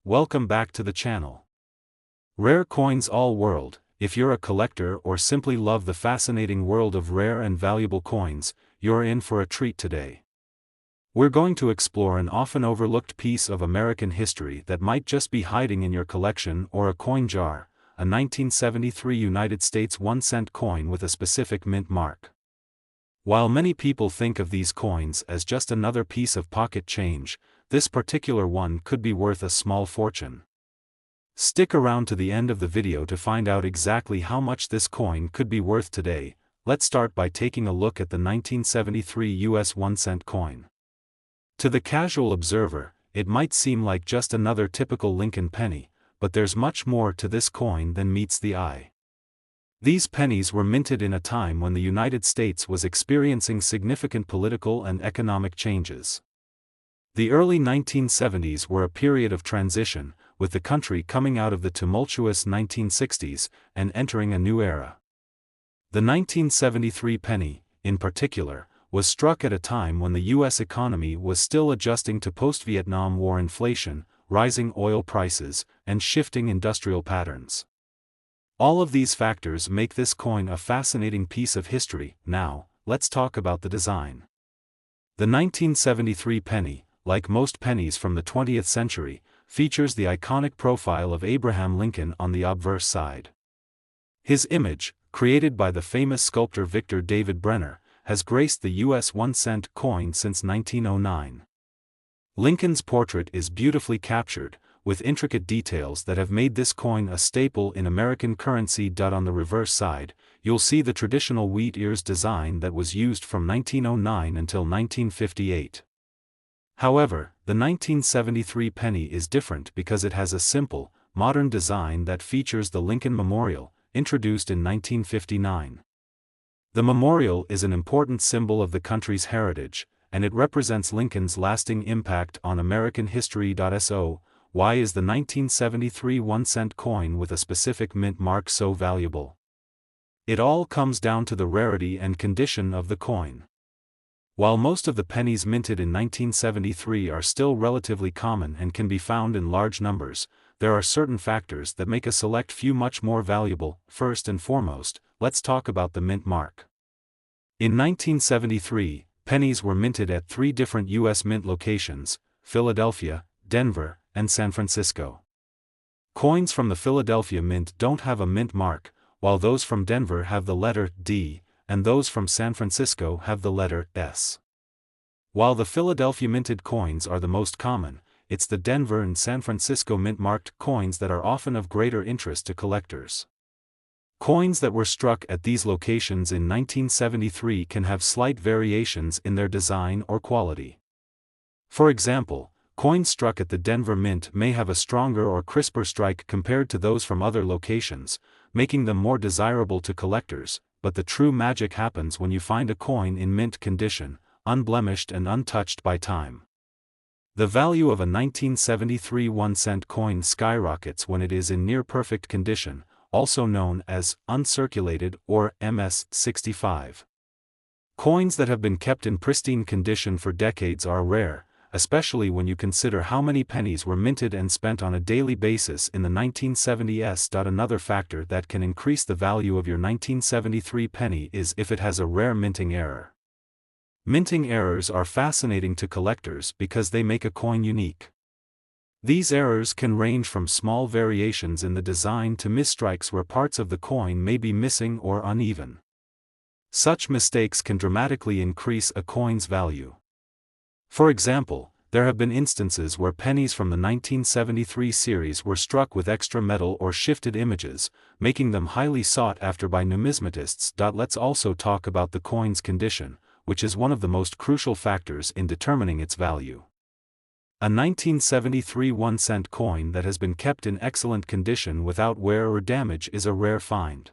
welcome back to the channel. Rare Coins All World. If you're a collector or simply love the fascinating world of rare and valuable coins, you're in for a treat today. We're going to explore an often overlooked piece of American history that might just be hiding in your collection or a coin jar, a 1973 United States 1-cent coin with a specific mint mark. While many people think of these coins as just another piece of pocket change, this particular one could be worth a small fortune. Stick around to the end of the video to find out exactly how much this coin could be worth today. Let's start by taking a look at the 1973 US 1-cent coin. To the casual observer, it might seem like just another typical Lincoln penny, but there's much more to this coin than meets the eye. These pennies were minted in a time when the United States was experiencing significant political and economic changes. The early 1970s were a period of transition, with the country coming out of the tumultuous 1960s and entering a new era. The 1973 penny, in particular, was struck at a time when the U.S. economy was still adjusting to post-Vietnam War inflation, rising oil prices, and shifting industrial patterns. All of these factors make this coin a fascinating piece of history. Now, let's talk about the design. The 1973 penny, like most pennies from the 20th century, features the iconic profile of Abraham Lincoln on the obverse side. His image, created by the famous sculptor Victor David Brenner, has graced the US 1-cent coin since 1909. Lincoln's portrait is beautifully captured, with intricate details that have made this coin a staple in American currency. On the reverse side, you'll see the traditional wheat ears design that was used from 1909 until 1958. However, the 1973 penny is different because it has a simple, modern design that features the Lincoln Memorial, introduced in 1959. The memorial is an important symbol of the country's heritage, and it represents Lincoln's lasting impact on American history. So, why is the 1973 1-cent coin with a specific mint mark so valuable? It all comes down to the rarity and condition of the coin. While most of the pennies minted in 1973 are still relatively common and can be found in large numbers, there are certain factors that make a select few much more valuable. First and foremost, let's talk about the mint mark. In 1973, pennies were minted at 3 different U.S. mint locations: Philadelphia, Denver, and San Francisco. Coins from the Philadelphia Mint don't have a mint mark, while those from Denver have the letter D, and those from San Francisco have the letter S. While the Philadelphia minted coins are the most common, it's the Denver and San Francisco mint-marked coins that are often of greater interest to collectors. Coins that were struck at these locations in 1973 can have slight variations in their design or quality. For example, coins struck at the Denver Mint may have a stronger or crisper strike compared to those from other locations, making them more desirable to collectors, but the true magic happens when you find a coin in mint condition, unblemished and untouched by time. The value of a 1973 1-cent coin skyrockets when it is in near-perfect condition, also known as uncirculated or MS-65. Coins that have been kept in pristine condition for decades are rare, especially when you consider how many pennies were minted and spent on a daily basis in the 1970s. Another factor that can increase the value of your 1973 penny is if it has a rare minting error. Minting errors are fascinating to collectors because they make a coin unique. These errors can range from small variations in the design to misstrikes where parts of the coin may be missing or uneven. Such mistakes can dramatically increase a coin's value. For example, there have been instances where pennies from the 1973 series were struck with extra metal or shifted images, making them highly sought after by numismatists. Let's also talk about the coin's condition, which is one of the most crucial factors in determining its value. A 1973 1-cent coin that has been kept in excellent condition without wear or damage is a rare find.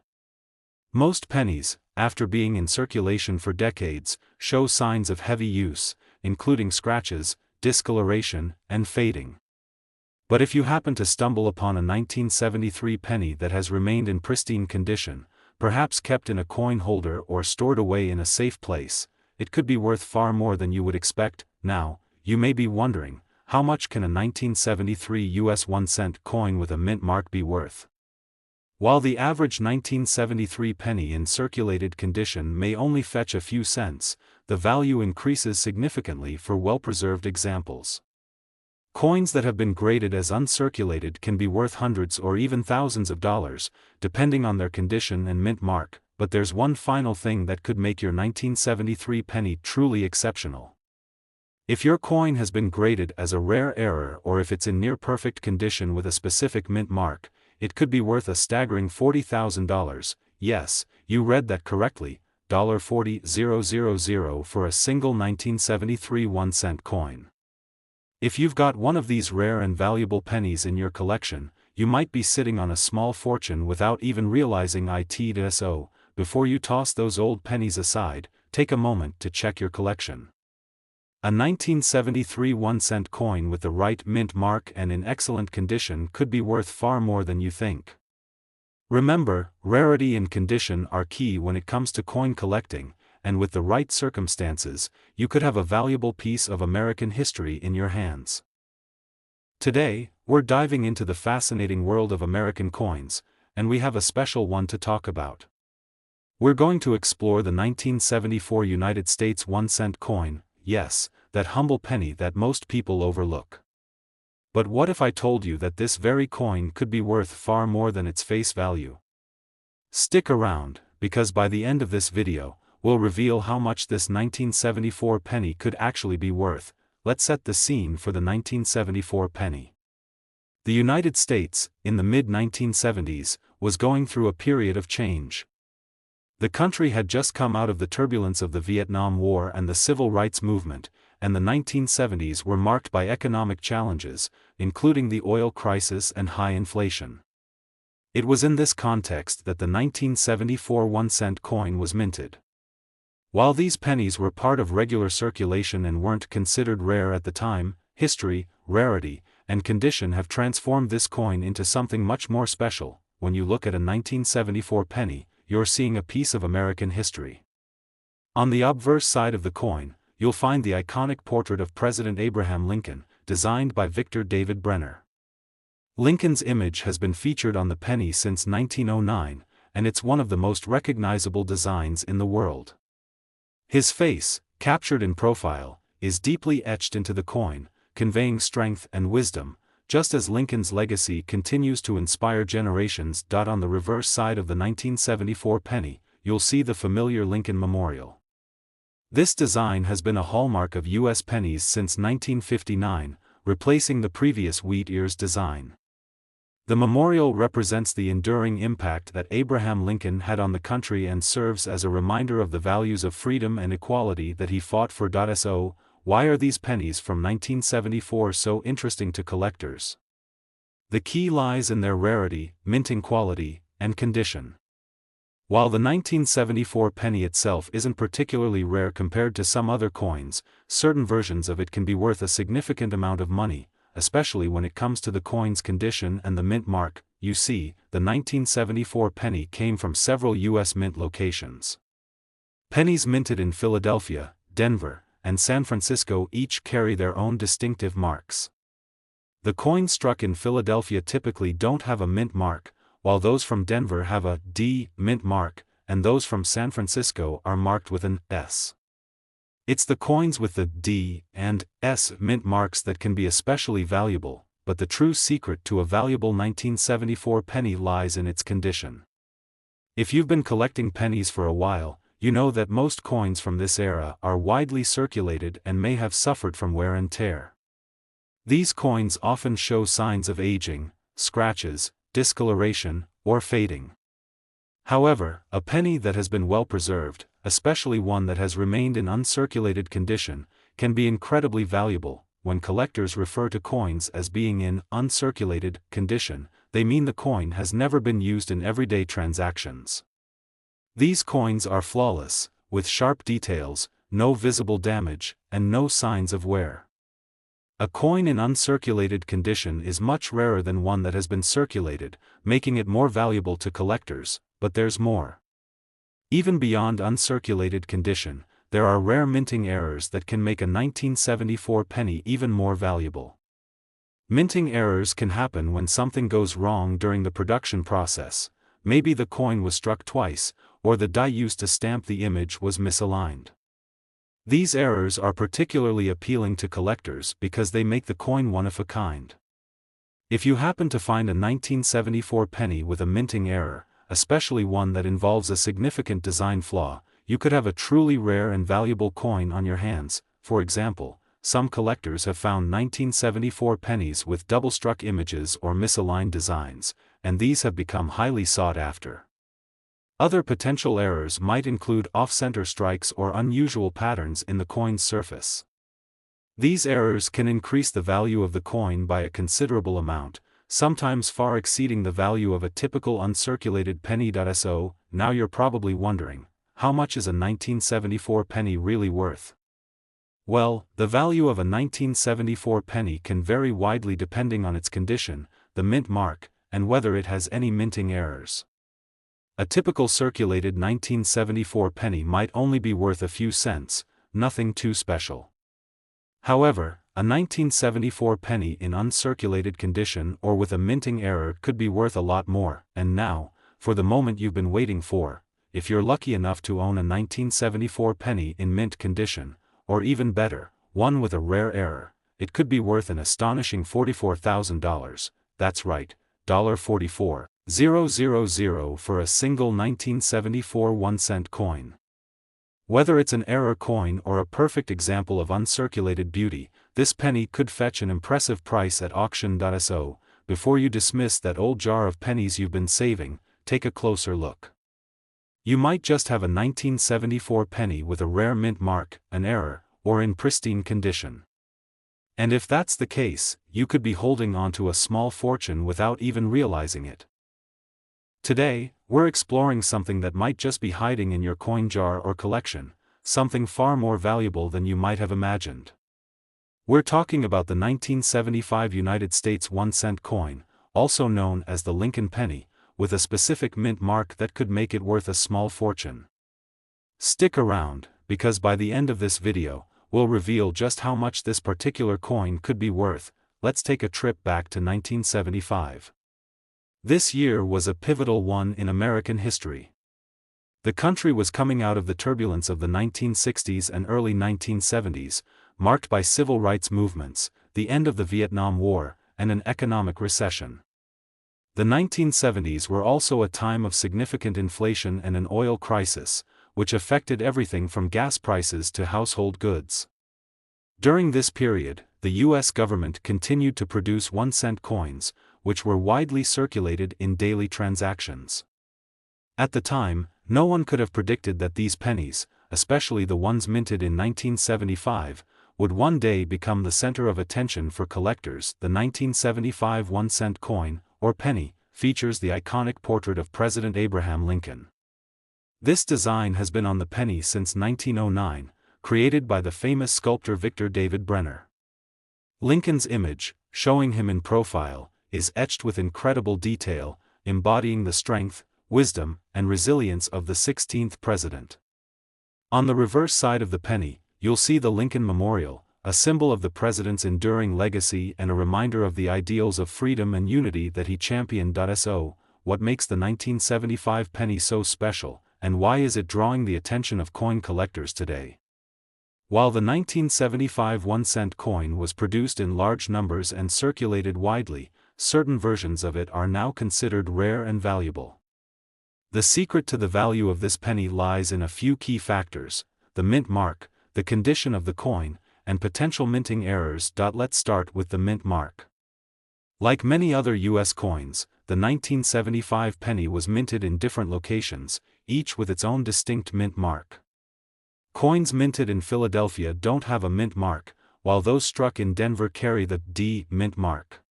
Most pennies, after being in circulation for decades, show signs of heavy use, including scratches, discoloration, and fading. But if you happen to stumble upon a 1973 penny that has remained in pristine condition, perhaps kept in a coin holder or stored away in a safe place, it could be worth far more than you would expect. Now, you may be wondering, how much can a 1973 US 1-cent coin with a mint mark be worth? While the average 1973 penny in circulated condition may only fetch a few cents, the value increases significantly for well-preserved examples. Coins that have been graded as uncirculated can be worth hundreds or even thousands of dollars, depending on their condition and mint mark, but there's one final thing that could make your 1973 penny truly exceptional. If your coin has been graded as a rare error or if it's in near-perfect condition with a specific mint mark, it could be worth a staggering $40,000, yes, you read that correctly, $40,000 for a single 1973 1-cent coin. If you've got one of these rare and valuable pennies in your collection, you might be sitting on a small fortune without even realizing it. So, before you toss those old pennies aside, take a moment to check your collection. A 1973 1-cent coin with the right mint mark and in excellent condition could be worth far more than you think. Remember, rarity and condition are key when it comes to coin collecting, and with the right circumstances, you could have a valuable piece of American history in your hands. Today, we're diving into the fascinating world of American coins, and we have a special one to talk about. We're going to explore the 1974 United States 1-cent coin, yes, that humble penny that most people overlook. But what if I told you that this very coin could be worth far more than its face value? Stick around, because by the end of this video, we'll reveal how much this 1974 penny could actually be worth. Let's set the scene for the 1974 penny. The United States, in the mid-1970s, was going through a period of change. The country had just come out of the turbulence of the Vietnam War and the Civil Rights Movement, and the 1970s were marked by economic challenges, including the oil crisis and high inflation. It was in this context that the 1974 1-cent coin was minted. While these pennies were part of regular circulation and weren't considered rare at the time, history, rarity, and condition have transformed this coin into something much more special. When you look at a 1974 penny, you're seeing a piece of American history. On the obverse side of the coin, you'll find the iconic portrait of President Abraham Lincoln, designed by Victor David Brenner. Lincoln's image has been featured on the penny since 1909, and it's one of the most recognizable designs in the world. His face, captured in profile, is deeply etched into the coin, conveying strength and wisdom, just as Lincoln's legacy continues to inspire generations. On the reverse side of the 1974 penny, you'll see the familiar Lincoln Memorial. This design has been a hallmark of U.S. pennies since 1959, replacing the previous wheat ears design. The memorial represents the enduring impact that Abraham Lincoln had on the country and serves as a reminder of the values of freedom and equality that he fought for. So, why are these pennies from 1974 so interesting to collectors? The key lies in their rarity, minting quality, and condition. While the 1974 penny itself isn't particularly rare compared to some other coins, certain versions of it can be worth a significant amount of money, especially when it comes to the coin's condition and the mint mark. You see, the 1974 penny came from several U.S. mint locations. Pennies minted in Philadelphia, Denver, and San Francisco each carry their own distinctive marks. The coins struck in Philadelphia typically don't have a mint mark, while those from Denver have a D mint mark, and those from San Francisco are marked with an S. It's the coins with the D and S mint marks that can be especially valuable, but the true secret to a valuable 1974 penny lies in its condition. If you've been collecting pennies for a while, you know that most coins from this era are widely circulated and may have suffered from wear and tear. These coins often show signs of aging, scratches, discoloration, or fading. However, a penny that has been well preserved, especially one that has remained in uncirculated condition, can be incredibly valuable. When collectors refer to coins as being in uncirculated condition, they mean the coin has never been used in everyday transactions. These coins are flawless, with sharp details, no visible damage, and no signs of wear. A coin in uncirculated condition is much rarer than one that has been circulated, making it more valuable to collectors, but there's more. Even beyond uncirculated condition, there are rare minting errors that can make a 1974 penny even more valuable. Minting errors can happen when something goes wrong during the production process. Maybe the coin was struck twice, or the die used to stamp the image was misaligned. These errors are particularly appealing to collectors because they make the coin one of a kind. If you happen to find a 1974 penny with a minting error, especially one that involves a significant design flaw, you could have a truly rare and valuable coin on your hands. For example, some collectors have found 1974 pennies with double-struck images or misaligned designs, and these have become highly sought after. Other potential errors might include off-center strikes or unusual patterns in the coin's surface. These errors can increase the value of the coin by a considerable amount, sometimes far exceeding the value of a typical uncirculated penny. So, now you're probably wondering, how much is a 1974 penny really worth? Well, the value of a 1974 penny can vary widely depending on its condition, the mint mark, and whether it has any minting errors. A typical circulated 1974 penny might only be worth a few cents, nothing too special. However, a 1974 penny in uncirculated condition or with a minting error could be worth a lot more. And now, for the moment you've been waiting for, if you're lucky enough to own a 1974 penny in mint condition, or even better, one with a rare error, it could be worth an astonishing $44,000, that's right, $44,000 for a single 1974 1-cent coin. Whether it's an error coin or a perfect example of uncirculated beauty, this penny could fetch an impressive price at auction. So, before you dismiss that old jar of pennies you've been saving, take a closer look. You might just have a 1974 penny with a rare mint mark, an error, or in pristine condition. And if that's the case, you could be holding on to a small fortune without even realizing it. Today, we're exploring something that might just be hiding in your coin jar or collection, something far more valuable than you might have imagined. We're talking about the 1975 United States 1-cent coin, also known as the Lincoln penny, with a specific mint mark that could make it worth a small fortune. Stick around, because by the end of this video, we'll reveal just how much this particular coin could be worth. Let's take a trip back to 1975. This year was a pivotal one in American history. The country was coming out of the turbulence of the 1960s and early 1970s, marked by civil rights movements, the end of the Vietnam War, and an economic recession. The 1970s were also a time of significant inflation and an oil crisis, which affected everything from gas prices to household goods. During this period, the U.S. government continued to produce 1-cent coins, which were widely circulated in daily transactions. At the time, no one could have predicted that these pennies, especially the ones minted in 1975, would one day become the center of attention for collectors. The 1975 1-cent coin, or penny, features the iconic portrait of President Abraham Lincoln. This design has been on the penny since 1909, created by the famous sculptor Victor David Brenner. Lincoln's image, showing him in profile, is etched with incredible detail, embodying the strength, wisdom, and resilience of the 16th president. On the reverse side of the penny, you'll see the Lincoln Memorial, a symbol of the president's enduring legacy and a reminder of the ideals of freedom and unity that he championed. So, what makes the 1975 penny so special, and why is it drawing the attention of coin collectors today? While the 1975 1-cent coin was produced in large numbers and circulated widely, certain versions of it are now considered rare and valuable. The secret to the value of this penny lies in a few key factors: the mint mark, the condition of the coin, and potential minting errors. Let's start with the mint mark. Like many other U.S. coins, the 1975 penny was minted in different locations, each with its own distinct mint mark. Coins minted in Philadelphia don't have a mint mark, while those struck in Denver carry the D mint mark.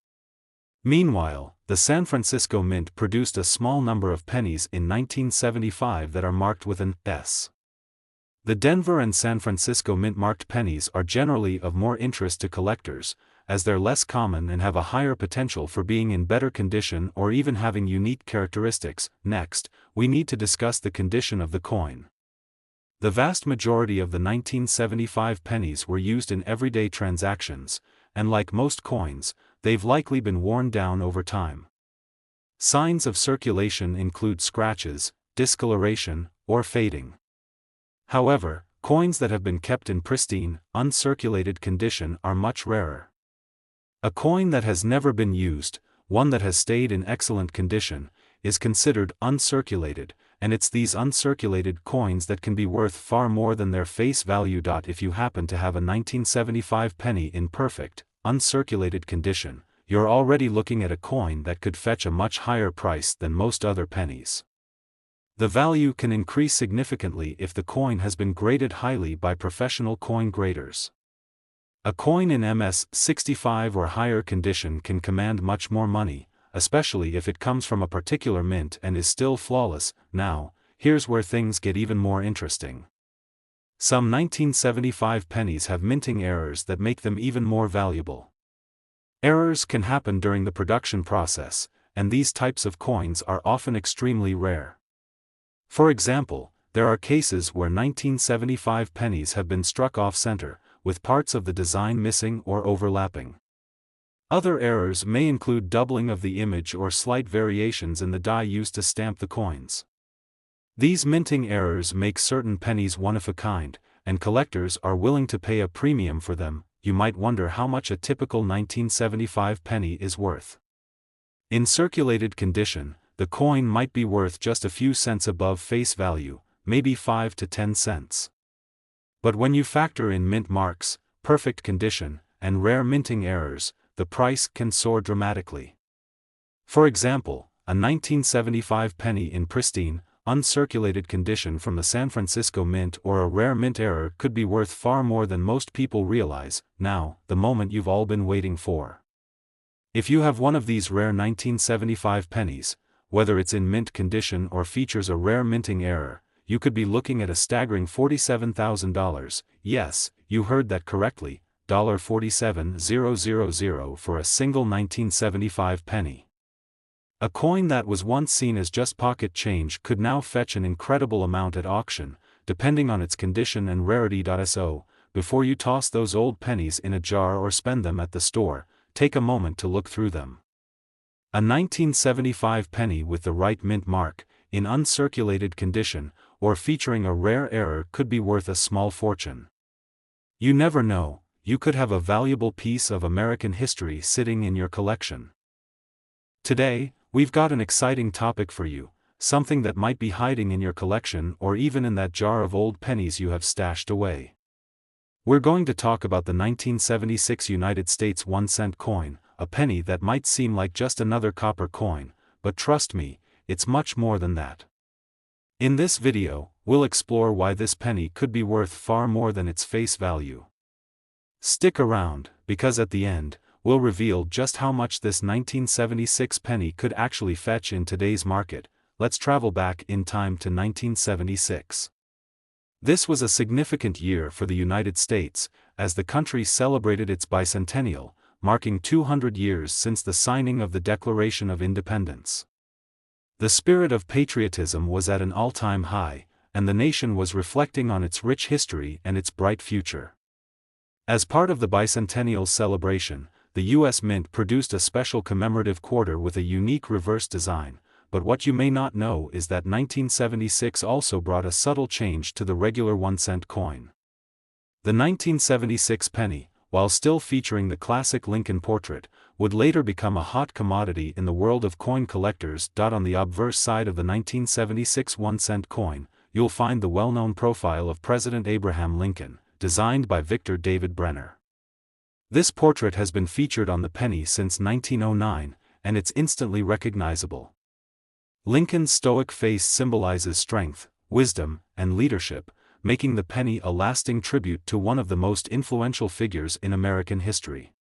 Meanwhile, the San Francisco Mint produced a small number of pennies in 1975 that are marked with an S. The Denver and San Francisco mint-marked pennies are generally of more interest to collectors, as they're less common and have a higher potential for being in better condition or even having unique characteristics. Next, we need to discuss the condition of the coin. The vast majority of the 1975 pennies were used in everyday transactions, and like most coins, they've likely been worn down over time. Signs of circulation include scratches, discoloration, or fading. However, coins that have been kept in pristine, uncirculated condition are much rarer. A coin that has never been used, one that has stayed in excellent condition, is considered uncirculated, and it's these uncirculated coins that can be worth far more than their face value. If you happen to have a 1975 penny in perfect, uncirculated condition, you're already looking at a coin that could fetch a much higher price than most other pennies. The value can increase significantly if the coin has been graded highly by professional coin graders. A coin in MS-65 or higher condition can command much more money, especially if it comes from a particular mint and is still flawless. Now, here's where things get even more interesting. Some 1975 pennies have minting errors that make them even more valuable. Errors can happen during the production process, and these types of coins are often extremely rare. For example, there are cases where 1975 pennies have been struck off-center, with parts of the design missing or overlapping. Other errors may include doubling of the image or slight variations in the die used to stamp the coins. These minting errors make certain pennies one of a kind, and collectors are willing to pay a premium for them. You might wonder how much a typical 1975 penny is worth. In circulated condition, the coin might be worth just a few cents above face value, maybe 5 to 10 cents. But when you factor in mint marks, perfect condition, and rare minting errors, the price can soar dramatically. For example, a 1975 penny in pristine, uncirculated condition from the San Francisco Mint or a rare mint error could be worth far more than most people realize. Now, the moment you've all been waiting for. If you have one of these rare 1975 pennies, whether it's in mint condition or features a rare minting error, you could be looking at a staggering $47,000, yes, you heard that correctly, $47,000 for a single 1975 penny. A coin that was once seen as just pocket change could now fetch an incredible amount at auction, depending on its condition and rarity. So, before you toss those old pennies in a jar or spend them at the store, take a moment to look through them. A 1975 penny with the right mint mark, in uncirculated condition, or featuring a rare error could be worth a small fortune. You never know, you could have a valuable piece of American history sitting in your collection. Today, we've got an exciting topic for you, something that might be hiding in your collection or even in that jar of old pennies you have stashed away. We're going to talk about the 1976 United States 1-cent coin, a penny that might seem like just another copper coin, but trust me, it's much more than that. In this video, we'll explore why this penny could be worth far more than its face value. Stick around, because at the end, we'll reveal just how much this 1976 penny could actually fetch in today's market. Let's travel back in time to 1976. This was a significant year for the United States, as the country celebrated its bicentennial, marking 200 years since the signing of the Declaration of Independence. The spirit of patriotism was at an all-time high, and the nation was reflecting on its rich history and its bright future. As part of the bicentennial celebration, the U.S. Mint produced a special commemorative quarter with a unique reverse design, but what you may not know is that 1976 also brought a subtle change to the regular 1-cent coin. The 1976 penny, while still featuring the classic Lincoln portrait, would later become a hot commodity in the world of coin collectors. On the obverse side of the 1976 1-cent coin, you'll find the well-known profile of President Abraham Lincoln, designed by Victor David Brenner. This portrait has been featured on the penny since 1909, and it's instantly recognizable. Lincoln's stoic face symbolizes strength, wisdom, and leadership, making the penny a lasting tribute to one of the most influential figures in American history.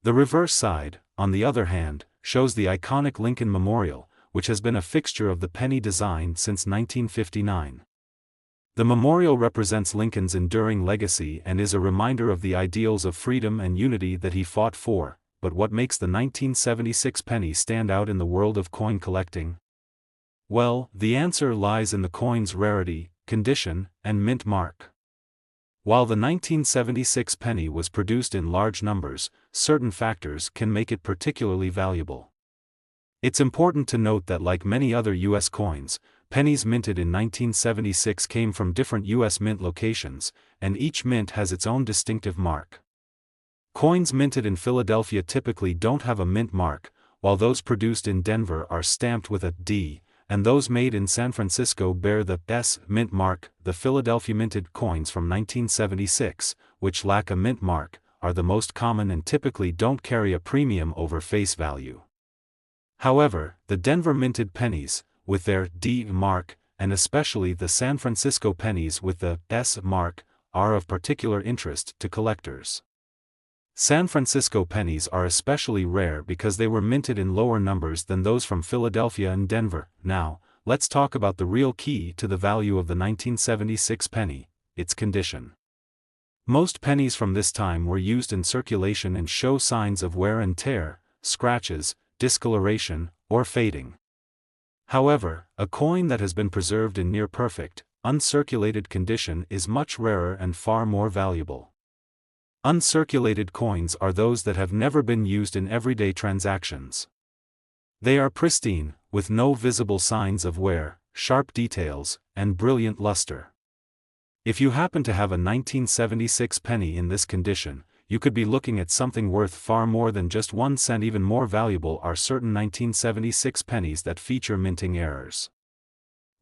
The reverse side, on the other hand, shows the iconic Lincoln Memorial, which has been a fixture of the penny design since 1959. The memorial represents Lincoln's enduring legacy and is a reminder of the ideals of freedom and unity that he fought for. But what makes the 1976 penny stand out in the world of coin collecting? Well, the answer lies in the coin's rarity, condition, and mint mark. While the 1976 penny was produced in large numbers, certain factors can make it particularly valuable. It's important to note that like many other U.S. coins, pennies minted in 1976 came from different U.S. mint locations, and each mint has its own distinctive mark. Coins minted in Philadelphia typically don't have a mint mark, while those produced in Denver are stamped with a D, and those made in San Francisco bear the S mint mark. The Philadelphia minted coins from 1976, which lack a mint mark, are the most common and typically don't carry a premium over face value. However, the Denver minted pennies, with their D mark, and especially the San Francisco pennies with the S mark, are of particular interest to collectors. San Francisco pennies are especially rare because they were minted in lower numbers than those from Philadelphia and Denver. Now, let's talk about the real key to the value of the 1976 penny, its condition. Most pennies from this time were used in circulation and show signs of wear and tear, scratches, discoloration, or fading. However, a coin that has been preserved in near-perfect, uncirculated condition is much rarer and far more valuable. Uncirculated coins are those that have never been used in everyday transactions. They are pristine, with no visible signs of wear, sharp details, and brilliant luster. If you happen to have a 1976 penny in this condition, you could be looking at something worth far more than just 1 cent. Even more valuable are certain 1976 pennies that feature minting errors.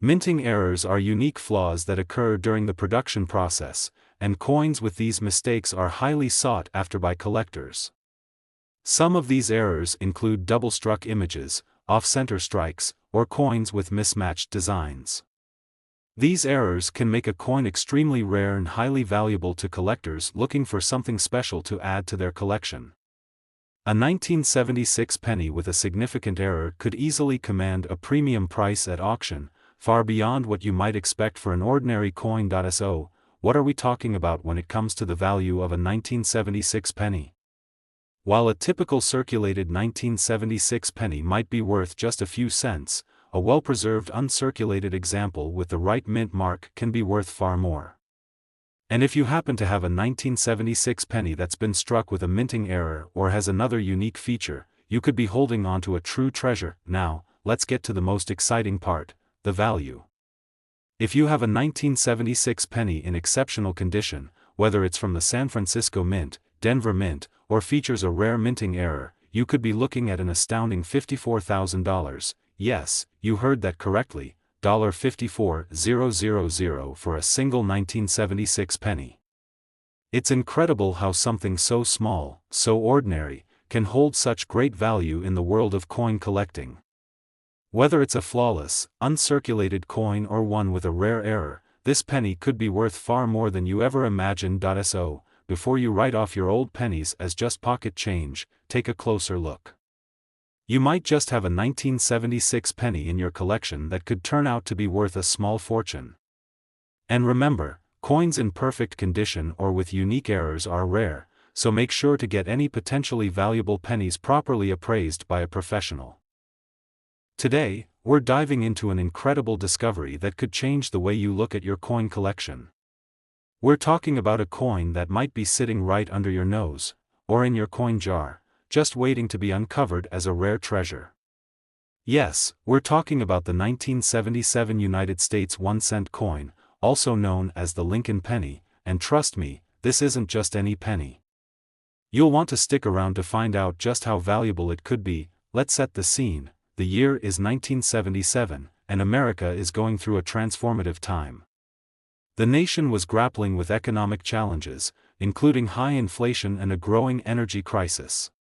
Minting errors are unique flaws that occur during the production process, and coins with these mistakes are highly sought after by collectors. Some of these errors include double-struck images, off-center strikes, or coins with mismatched designs. These errors can make a coin extremely rare and highly valuable to collectors looking for something special to add to their collection. A 1976 penny with a significant error could easily command a premium price at auction, far beyond what you might expect for an ordinary coin. So, what are we talking about when it comes to the value of a 1976 penny? While a typical circulated 1976 penny might be worth just a few cents, a well-preserved uncirculated example with the right mint mark can be worth far more. And if you happen to have a 1976 penny that's been struck with a minting error or has another unique feature, you could be holding on to a true treasure. Now, let's get to the most exciting part, the value. If you have a 1976 penny in exceptional condition, whether it's from the San Francisco Mint, Denver Mint, or features a rare minting error, you could be looking at an astounding $54,000. Yes, you heard that correctly, $54,000 for a single 1976 penny. It's incredible how something so small, so ordinary, can hold such great value in the world of coin collecting. Whether it's a flawless, uncirculated coin or one with a rare error, this penny could be worth far more than you ever imagined. So, before you write off your old pennies as just pocket change, take a closer look. You might just have a 1976 penny in your collection that could turn out to be worth a small fortune. And remember, coins in perfect condition or with unique errors are rare, so make sure to get any potentially valuable pennies properly appraised by a professional. Today, we're diving into an incredible discovery that could change the way you look at your coin collection. We're talking about a coin that might be sitting right under your nose, or in your coin jar, just waiting to be uncovered as a rare treasure. Yes, we're talking about the 1977 United States 1-cent coin, also known as the Lincoln penny, and trust me, this isn't just any penny. You'll want to stick around to find out just how valuable it could be. Let's set the scene. The year is 1977, and America is going through a transformative time. The nation was grappling with economic challenges, including high inflation and a growing energy crisis.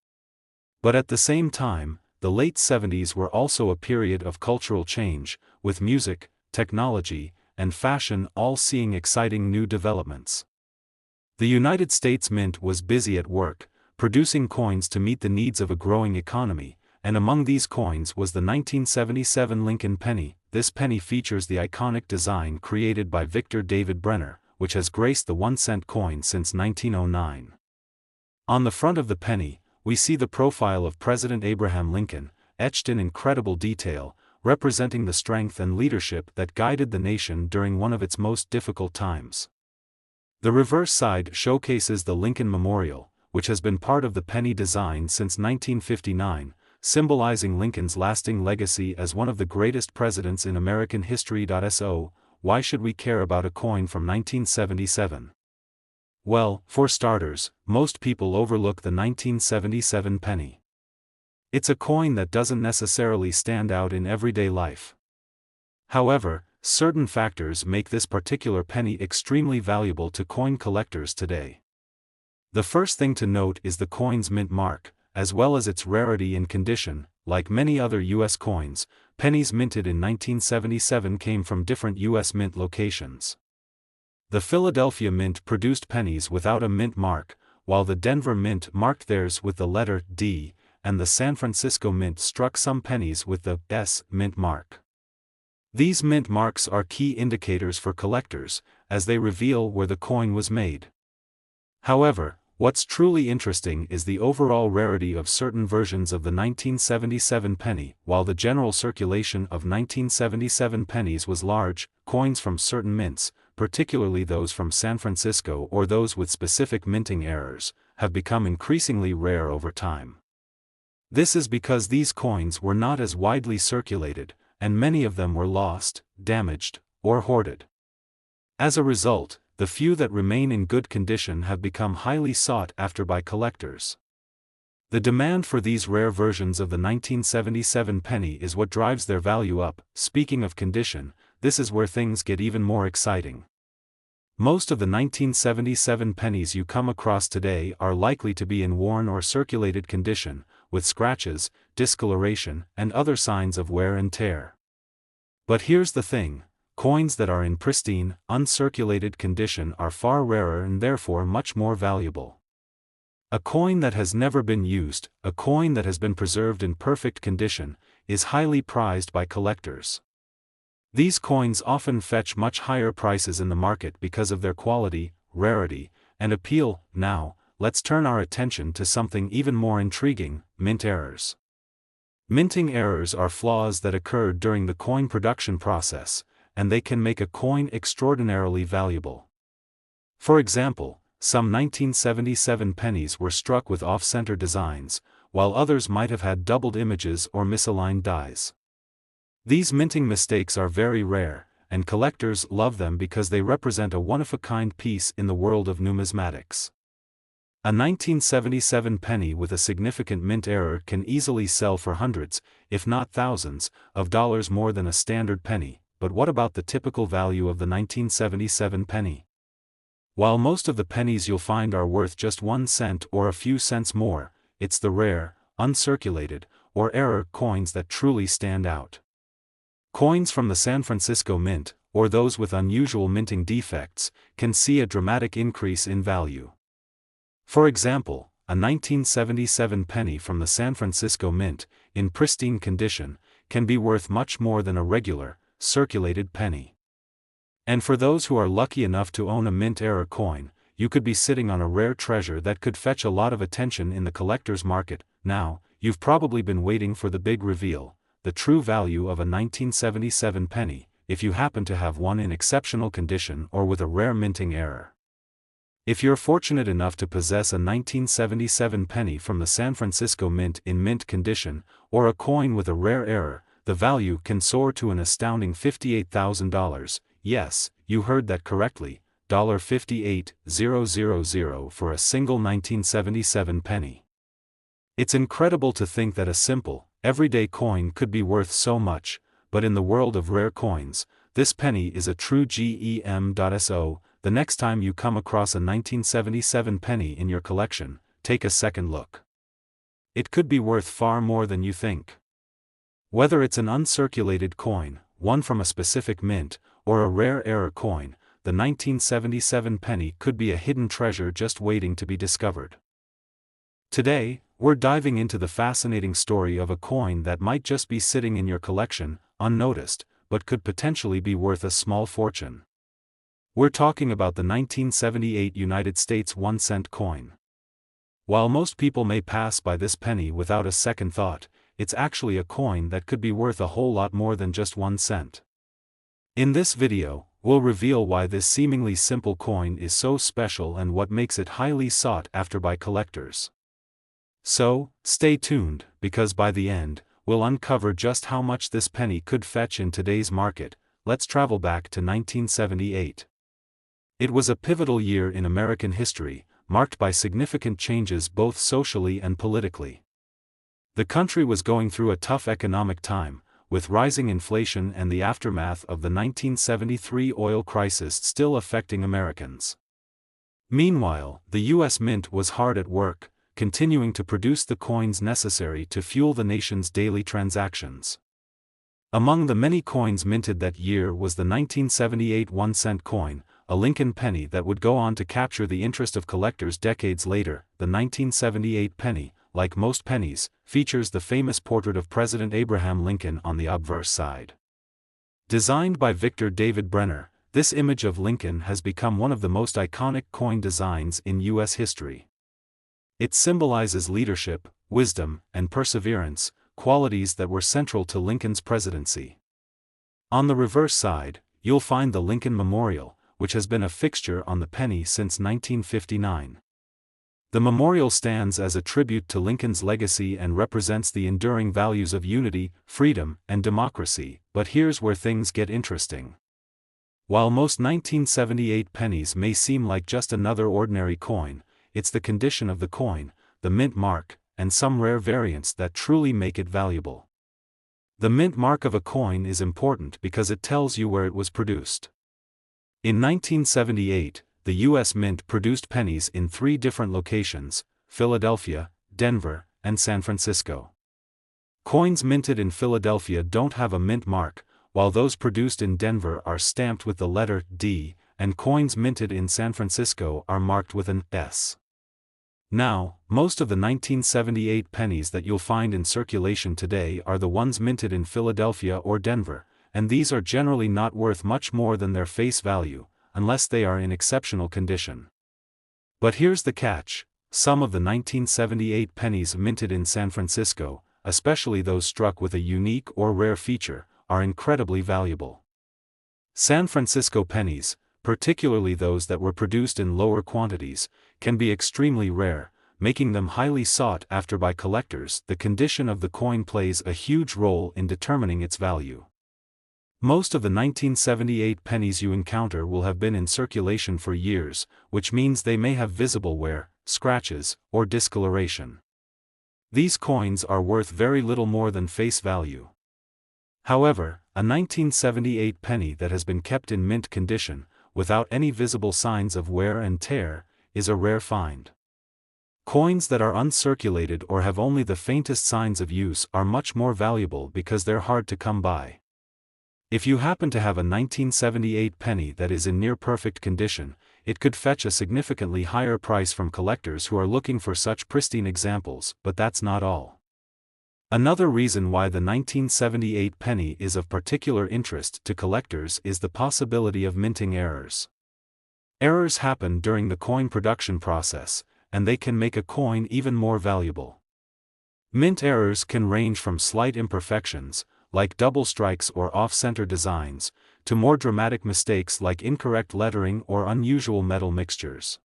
But at the same time, the late 70s were also a period of cultural change, with music, technology, and fashion all seeing exciting new developments. The United States Mint was busy at work, producing coins to meet the needs of a growing economy, and among these coins was the 1977 Lincoln penny. This penny features the iconic design created by Victor David Brenner, which has graced the 1-cent coin since 1909. On the front of the penny, we see the profile of President Abraham Lincoln, etched in incredible detail, representing the strength and leadership that guided the nation during one of its most difficult times. The reverse side showcases the Lincoln Memorial, which has been part of the penny design since 1959, symbolizing Lincoln's lasting legacy as one of the greatest presidents in American history. So, why should we care about a coin from 1977? Well, for starters, most people overlook the 1977 penny. It's a coin that doesn't necessarily stand out in everyday life. However, certain factors make this particular penny extremely valuable to coin collectors today. The first thing to note is the coin's mint mark, as well as its rarity and condition. Like many other U.S. coins, pennies minted in 1977 came from different U.S. mint locations. The Philadelphia Mint produced pennies without a mint mark, while the Denver Mint marked theirs with the letter D, and the San Francisco Mint struck some pennies with the S mint mark. These mint marks are key indicators for collectors, as they reveal where the coin was made. However, what's truly interesting is the overall rarity of certain versions of the 1977 penny. While the general circulation of 1977 pennies was large, coins from certain mints, particularly those from San Francisco or those with specific minting errors, have become increasingly rare over time. This is because these coins were not as widely circulated, and many of them were lost, damaged, or hoarded. As a result, the few that remain in good condition have become highly sought after by collectors. The demand for these rare versions of the 1977 penny is what drives their value up. Speaking of condition, this is where things get even more exciting. Most of the 1977 pennies you come across today are likely to be in worn or circulated condition, with scratches, discoloration, and other signs of wear and tear. But here's the thing: coins that are in pristine, uncirculated condition are far rarer and therefore much more valuable. A coin that has never been used, a coin that has been preserved in perfect condition, is highly prized by collectors. These coins often fetch much higher prices in the market because of their quality, rarity, and appeal. Now, let's turn our attention to something even more intriguing: mint errors. Minting errors are flaws that occurred during the coin production process, and they can make a coin extraordinarily valuable. For example, some 1977 pennies were struck with off-center designs, while others might have had doubled images or misaligned dies. These minting mistakes are very rare, and collectors love them because they represent a one-of-a-kind piece in the world of numismatics. A 1977 penny with a significant mint error can easily sell for hundreds, if not thousands, of dollars more than a standard penny. But what about the typical value of the 1977 penny? While most of the pennies you'll find are worth just 1 cent or a few cents more, it's the rare, uncirculated, or error coins that truly stand out. Coins from the San Francisco Mint, or those with unusual minting defects, can see a dramatic increase in value. For example, a 1977 penny from the San Francisco Mint, in pristine condition, can be worth much more than a regular, circulated penny. And for those who are lucky enough to own a mint error coin, you could be sitting on a rare treasure that could fetch a lot of attention in the collector's market. Now, you've probably been waiting for the big reveal: the true value of a 1977 penny, if you happen to have one in exceptional condition or with a rare minting error. If you're fortunate enough to possess a 1977 penny from the San Francisco Mint in mint condition, or a coin with a rare error, the value can soar to an astounding $58,000. Yes, you heard that correctly, $58,000 for a single 1977 penny. It's incredible to think that a simple, everyday coin could be worth so much, but in the world of rare coins, this penny is a true gem. So, the next time you come across a 1977 penny in your collection, take a second look. It could be worth far more than you think. Whether it's an uncirculated coin, one from a specific mint, or a rare error coin, the 1977 penny could be a hidden treasure just waiting to be discovered. Today, we're diving into the fascinating story of a coin that might just be sitting in your collection, unnoticed, but could potentially be worth a small fortune. We're talking about the 1978 United States 1-cent coin. While most people may pass by this penny without a second thought, it's actually a coin that could be worth a whole lot more than just 1 cent. In this video, we'll reveal why this seemingly simple coin is so special and what makes it highly sought after by collectors. So, stay tuned, because by the end, we'll uncover just how much this penny could fetch in today's market. Let's travel back to 1978. It was a pivotal year in American history, marked by significant changes both socially and politically. The country was going through a tough economic time, with rising inflation and the aftermath of the 1973 oil crisis still affecting Americans. Meanwhile, the U.S. Mint was hard at work, continuing to produce the coins necessary to fuel the nation's daily transactions. Among the many coins minted that year was the 1978 1-cent coin, a Lincoln penny that would go on to capture the interest of collectors decades later. The 1978 penny, like most pennies, features the famous portrait of President Abraham Lincoln on the obverse side. Designed by Victor David Brenner, this image of Lincoln has become one of the most iconic coin designs in U.S. history. It symbolizes leadership, wisdom, and perseverance, qualities that were central to Lincoln's presidency. On the reverse side, you'll find the Lincoln Memorial, which has been a fixture on the penny since 1959. The memorial stands as a tribute to Lincoln's legacy and represents the enduring values of unity, freedom, and democracy. But here's where things get interesting. While most 1978 pennies may seem like just another ordinary coin, it's the condition of the coin, the mint mark, and some rare variants that truly make it valuable. The mint mark of a coin is important because it tells you where it was produced. In 1978, the U.S. Mint produced pennies in 3 different locations: Philadelphia, Denver, and San Francisco. Coins minted in Philadelphia don't have a mint mark, while those produced in Denver are stamped with the letter D, and coins minted in San Francisco are marked with an S. Now, most of the 1978 pennies that you'll find in circulation today are the ones minted in Philadelphia or Denver, and these are generally not worth much more than their face value, unless they are in exceptional condition. But here's the catch: some of the 1978 pennies minted in San Francisco, especially those struck with a unique or rare feature, are incredibly valuable. San Francisco pennies, particularly those that were produced in lower quantities, can be extremely rare, making them highly sought after by collectors. The condition of the coin plays a huge role in determining its value. Most of the 1978 pennies you encounter will have been in circulation for years, which means they may have visible wear, scratches, or discoloration. These coins are worth very little more than face value. However, a 1978 penny that has been kept in mint condition, without any visible signs of wear and tear, is a rare find. Coins that are uncirculated or have only the faintest signs of use are much more valuable because they're hard to come by. If you happen to have a 1978 penny that is in near-perfect condition, it could fetch a significantly higher price from collectors who are looking for such pristine examples. But that's not all. Another reason why the 1978 penny is of particular interest to collectors is the possibility of minting errors. Errors happen during the coin production process, and they can make a coin even more valuable. Mint errors can range from slight imperfections, like double strikes or off-center designs, to more dramatic mistakes like incorrect lettering or unusual metal mixtures.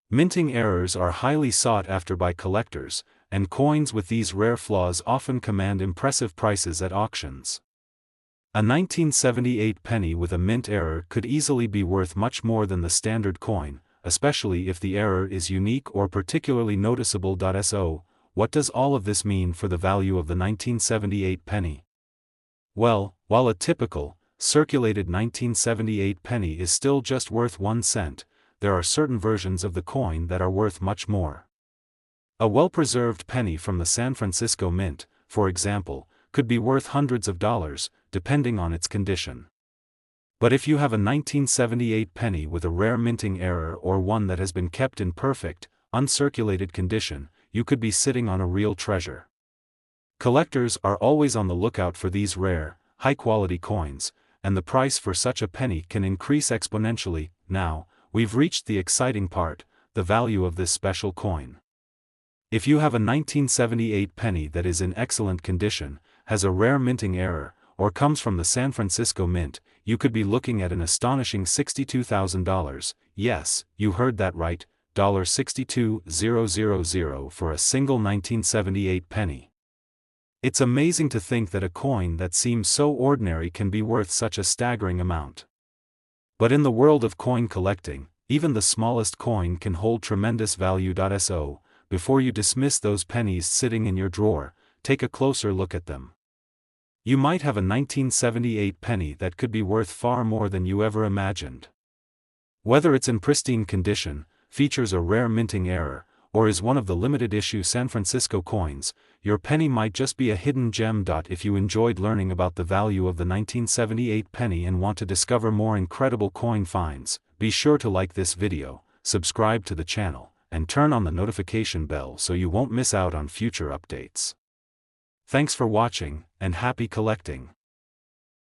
Minting errors are highly sought after by collectors, and coins with these rare flaws often command impressive prices at auctions. A 1978 penny with a mint error could easily be worth much more than the standard coin, especially if the error is unique or particularly noticeable. So, what does all of this mean for the value of the 1978 penny? Well, while a typical, circulated 1978 penny is still just worth 1 cent, there are certain versions of the coin that are worth much more. A well-preserved penny from the San Francisco Mint, for example, could be worth hundreds of dollars, depending on its condition. But if you have a 1978 penny with a rare minting error or one that has been kept in perfect, uncirculated condition, you could be sitting on a real treasure. Collectors are always on the lookout for these rare, high-quality coins, and the price for such a penny can increase exponentially. Now, we've reached the exciting part, the value of this special coin. If you have a 1978 penny that is in excellent condition, has a rare minting error, or comes from the San Francisco Mint, you could be looking at an astonishing $62,000, yes, you heard that right, $62,000 for a single 1978 penny. It's amazing to think that a coin that seems so ordinary can be worth such a staggering amount. But in the world of coin collecting, even the smallest coin can hold tremendous value. So, before you dismiss those pennies sitting in your drawer, take a closer look at them. You might have a 1978 penny that could be worth far more than you ever imagined. Whether it's in pristine condition, features a rare minting error, or is one of the limited issue San Francisco coins, your penny might just be a hidden gem. If you enjoyed learning about the value of the 1978 penny and want to discover more incredible coin finds, be sure to like this video, subscribe to the channel, and turn on the notification bell so you won't miss out on future updates. Thanks for watching, and happy collecting!